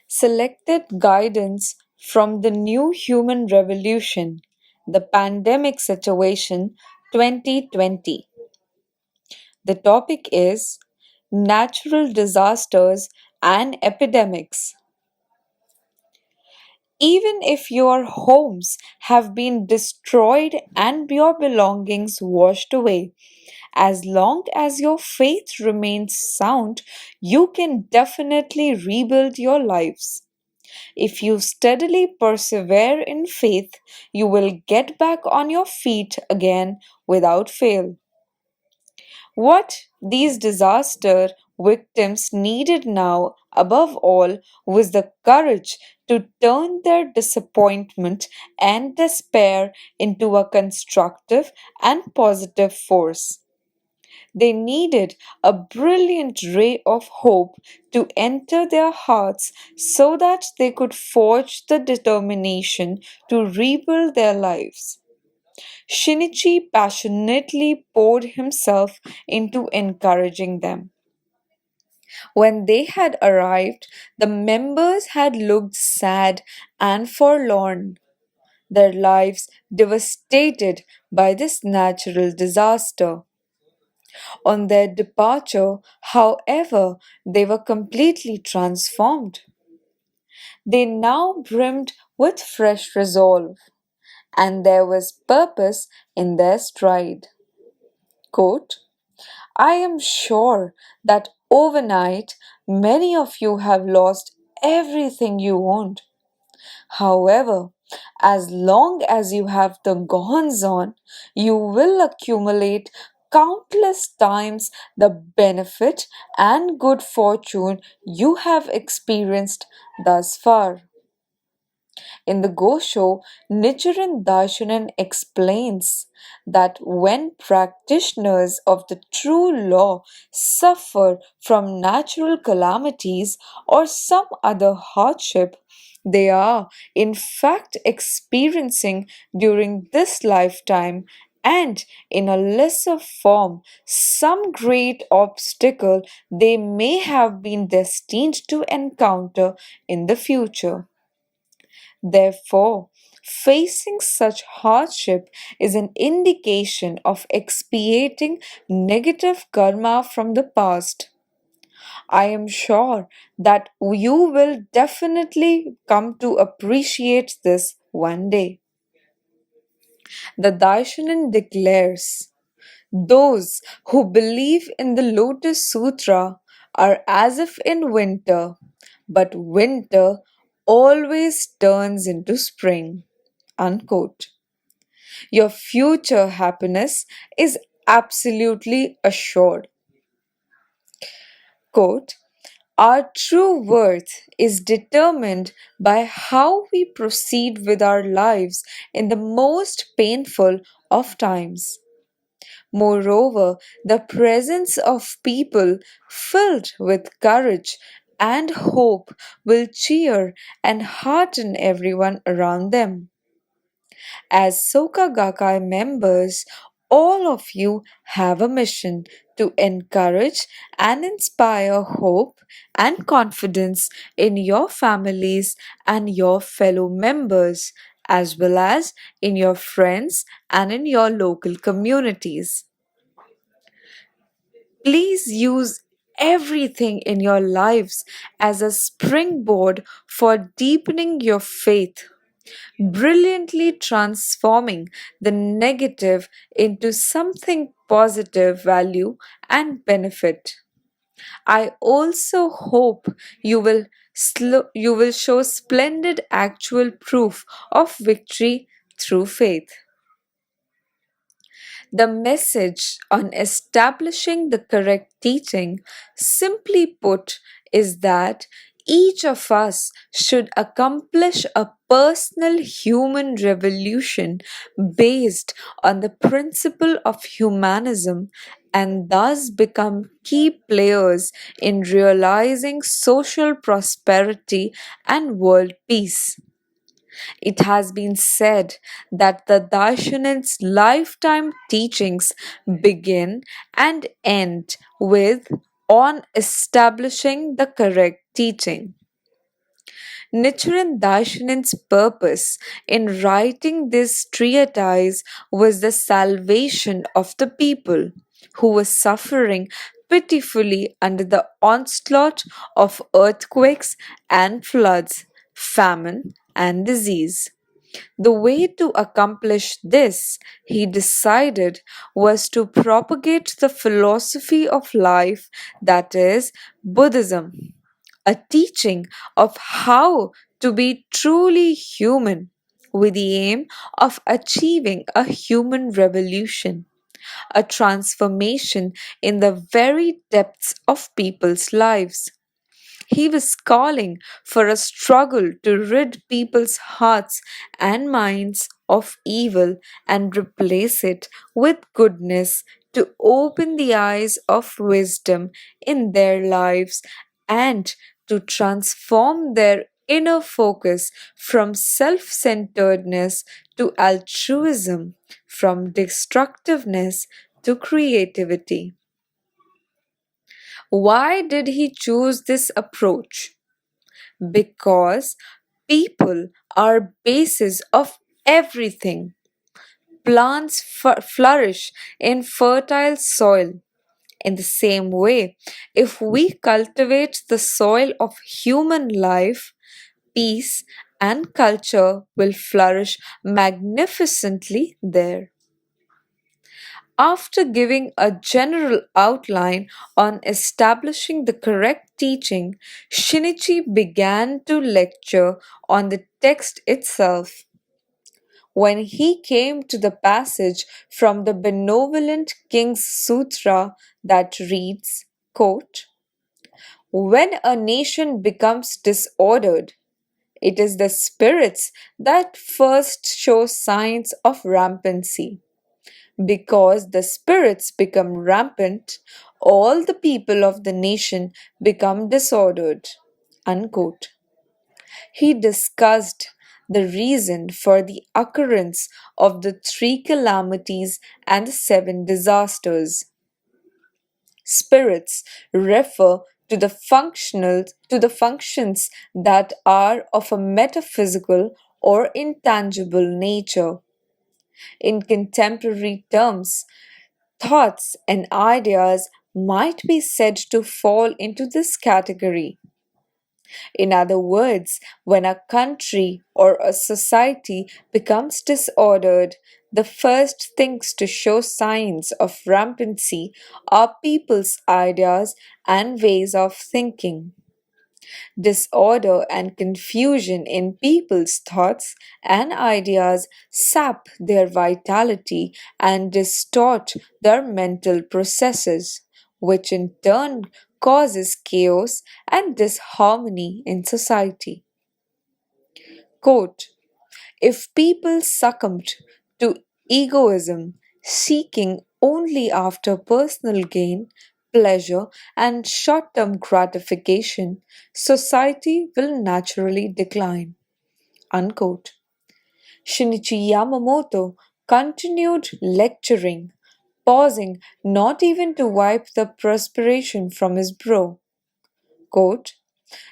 Selected guidance from the New Human Revolution, the Pandemic Situation 2020. The topic is Natural Disasters and Epidemics. Even if your homes have been destroyed and your belongings washed away, as long as your faith remains sound, you can definitely rebuild your lives. If you steadily persevere in faith, you will get back on your feet again without fail. What these disaster victims needed now, above all, was the courage to turn their disappointment and despair into a constructive and positive force. They needed a brilliant ray of hope to enter their hearts so that they could forge the determination to rebuild their lives. Shinichi passionately poured himself into encouraging them. When they had arrived, the members had looked sad and forlorn, their lives devastated by this natural disaster. On their departure, however, they were completely transformed. They now brimmed with fresh resolve, and there was purpose in their stride. Quote, I am sure that overnight many of you have lost everything you owned. However, as long as you have the goings on, you will accumulate countless times the benefit and good fortune you have experienced thus far. In the Go Show, Nichiren Daishonin explains that when practitioners of the true law suffer from natural calamities or some other hardship, they are in fact experiencing during this lifetime and in a lesser form some great obstacle they may have been destined to encounter in the future. Therefore, facing such hardship is an indication of expiating negative karma from the past. I am sure that you will definitely come to appreciate this one day. The Daishonin declares those who believe in the Lotus Sutra are as if in winter, but winter always turns into spring. Unquote. Your future happiness is absolutely assured. Quote, our true worth is determined by how we proceed with our lives in the most painful of times. Moreover, the presence of people filled with courage and hope will cheer and hearten everyone around them. As Soka Gakkai members, all of you have a mission to encourage and inspire hope and confidence in your families and your fellow members, as well as in your friends and in your local communities. Please use everything in your lives as a springboard for deepening your faith, brilliantly transforming the negative into something positive value and benefit. I also hope you will show splendid actual proof of victory through faith. The message on establishing the correct teaching, simply put, is that each of us should accomplish a personal human revolution based on the principle of humanism and thus become key players in realizing social prosperity and world peace. It has been said that the Darshanin's lifetime teachings begin and end with on establishing the correct teaching. Nichiren Daishonin's purpose in writing this treatise was the salvation of the people who were suffering pitifully under the onslaught of earthquakes and floods, famine and disease. The way to accomplish this, he decided, was to propagate the philosophy of life, that is, Buddhism, a teaching of how to be truly human, with the aim of achieving a human revolution, a transformation in the very depths of people's lives. He was calling for a struggle to rid people's hearts and minds of evil and replace it with goodness, to open the eyes of wisdom in their lives and to transform their inner focus from self centeredness to altruism, from destructiveness to creativity. Why did he choose this approach? Because people are basis of everything. Plants flourish in fertile soil. In the same way, if we cultivate the soil of human life, peace and culture will flourish magnificently there. After giving a general outline on establishing the correct teaching, Shinichi began to lecture on the text itself. When he came to the passage from the Benevolent King's Sutra that reads, quote, "When a nation becomes disordered, it is the spirits that first show signs of rampancy. Because the spirits become rampant, all the people of the nation become disordered." Unquote. He discussed the reason for the occurrence of the three calamities and the seven disasters. Spirits refer to the functions that are of a metaphysical or intangible nature. In contemporary terms, thoughts and ideas might be said to fall into this category. In other words, when a country or a society becomes disordered, the first things to show signs of rampancy are people's ideas and ways of thinking. Disorder and confusion in people's thoughts and ideas sap their vitality and distort their mental processes, which in turn causes chaos and disharmony in society. Quote, "If people succumbed to egoism, seeking only after personal gain, pleasure, and short term gratification, society will naturally decline." Unquote. Shinichi Yamamoto continued lecturing, pausing not even to wipe the perspiration from his brow. Quote,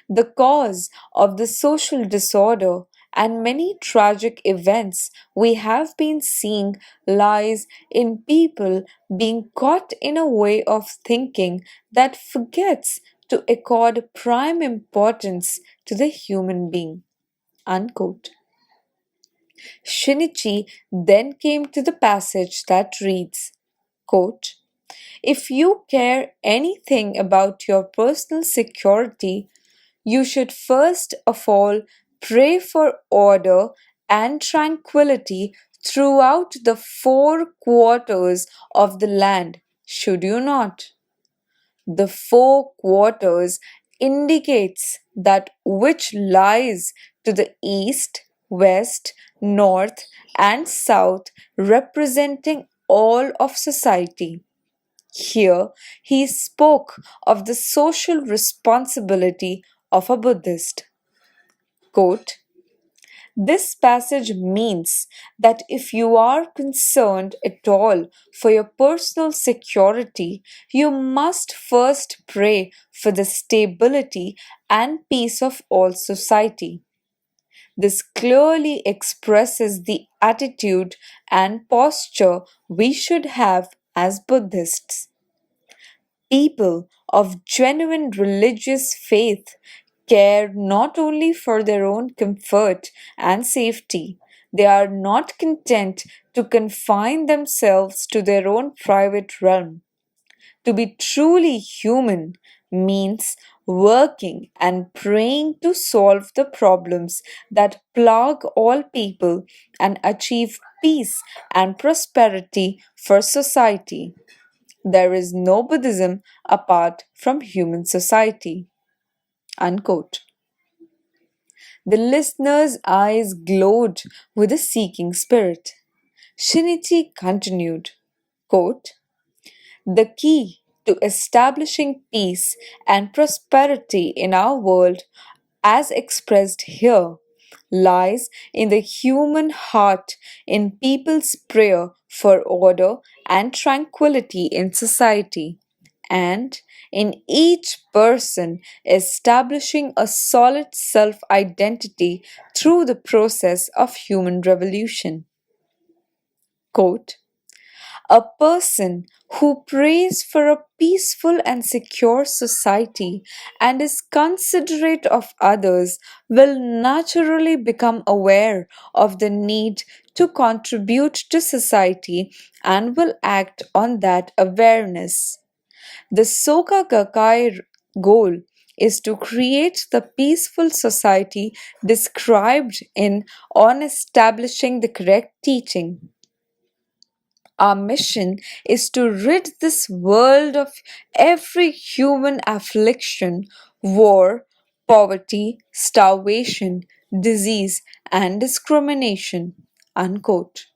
"The cause of the social disorder and many tragic events we have been seeing lies in people being caught in a way of thinking that forgets to accord prime importance to the human being." Unquote. Shinichi then came to the passage that reads, quote, "If you care anything about your personal security, you should first of all pray for order and tranquility throughout the four quarters of the land, should you not?" The four quarters indicates that which lies to the east, west, north, and south, representing all of society. Here he spoke of the social responsibility of a Buddhist. Quote, "This passage means that if you are concerned at all for your personal security, you must first pray for the stability and peace of all society. This clearly expresses the attitude and posture we should have as Buddhists. People of genuine religious faith care not only for their own comfort and safety, they are not content to confine themselves to their own private realm. To be truly human means working and praying to solve the problems that plague all people and achieve peace and prosperity for society. There is no Buddhism apart from human society. Unquote. The listener's eyes glowed with a seeking spirit. Shinichi continued, quote, the key to establishing peace and prosperity in our world, as expressed here, lies in the human heart, in people's prayer for order and tranquility in society, and in each person establishing a solid self identity through the process of human revolution. Quote, a person who prays for a peaceful and secure society and is considerate of others will naturally become aware of the need to contribute to society and will act on that awareness. The Soka Gakkai goal is to create the peaceful society described in On Establishing the Correct Teaching. Our mission is to rid this world of every human affliction, war, poverty, starvation, disease, and discrimination. Unquote.